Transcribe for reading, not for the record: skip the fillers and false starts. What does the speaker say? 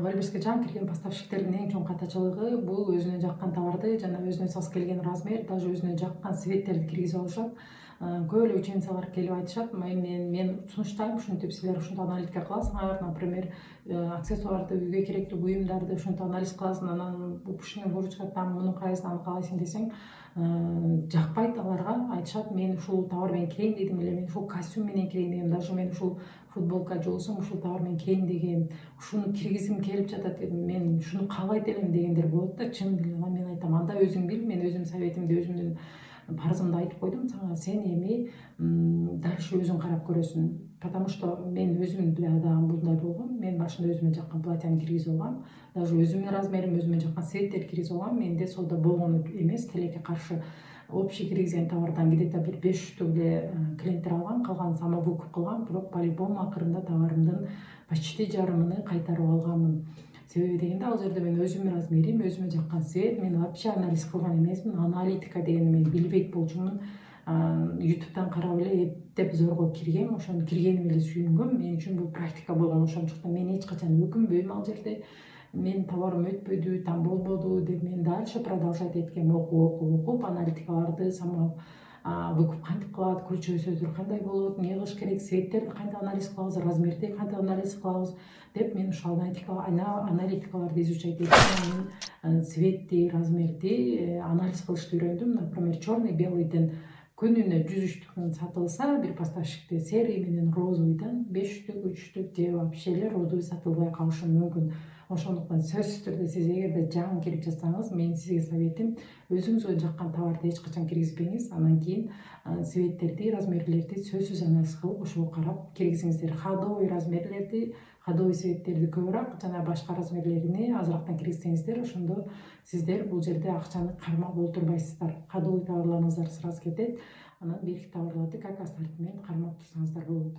Валберске жаңы кирген поставщиктердин эң чоң катачылыгы бул өзүнө жаккан товарды жана өзүнө сас келген размер, даже өзүнө жаккан цветтерди киргизип алышат. Көп эле ученицалар келип айтышат, мен сунуштайм ушинтип, силер ушинтип аналитика кыласыңар, например, аксессуарды, үйгө керектүү буюмдарды ушинтип анализ кыласың, анан ушуну буручка там мунун кайсысын аны каалайсың десең, жакпайт аларга. Айтышат, мен ушул товар менен кирейин дедим эле, мен ушул костюм менен кирейин дегем, даже мен ушул футболка же болбосо ушул товар менен кирейин дегем, ушуну киргизгим келип жатат, мен ушуну каалайт элем дегендер болот да. Чын эле мен айтам, анда өзүң бил, мен өзүм советимди, өзүмдүн парызымды айтып койдум сага, сен эми дальше өзүң карап көрөсүң, потому что мен өзүм дагы мындай болгом, мен башында өзүмө жаккан платьяны киргизип алгам, даже өзүмдүн размерим, өзүмө жаккан цветтерди киргизип алгам. Менде соода болгону эмес, тилекке каршы общий киргизген товардан где-то бир 500 эле клиенттер алган, калганын самовыкуп кылгам, бирок по-любому акырында товарымдын почти жарымын кайтарып алганмын. Себеби дегенде ал жерде мен өзүмдүн размерим, өзүмө жаккан цвет, мен вообще анализ кылган эмесмин, аналитика дегенди мен билбейт болчумун. Ютубтан карап эле эптеп зорго киргем, ошону киргениме эле сүйүнгөм. Мен үчүн бул практика болгон ошончуктан мен эч качан өкүнбөйм ал жерде. Менин товарым өтпөдү, там болбоду деп мен дальше продолжать эткем, окуп аналитикаларды, выкуп кантип кылат, ключевой сөздөр кандай болот, эмне кылыш керек, цветтерди кантип анализ кылабыз, размерди кантип анализ кылабыз деп мен ушул аналитикаларды изучать этип, мен цветти, размерди анализ кылышты үйрөндүм. Например, черный белыйдын күнүнө 100 штуктан сатылса, бир поставщикте серый менен розовыйдан 5 штук, 3 штук же вообще эле розовый сатылбай калышы мүмкүн. Ошондуктан сөзсүз түрдө сиз эгерде жаңы кирип жатсаңыз, менин сизге советим, өзүңүзгө жаккан товарды эч качан киргизбеңиз. Анан кийин цветтерди, размерлерди сөзсүз анализ кылып, ошого карап киргизиңиздер. Ходовой размерлерди, ходовой цветтерди көбүрөөк, жана башка размерлеrini азыраактан киргизсеңиздер, ошондо сиздер бул жерде акчаны кармап олтурбайсыздар. Ходовой товарларыңыздар сразу кетет, анан бирки товарларды как ассортимент кармап турсаңыздар болот.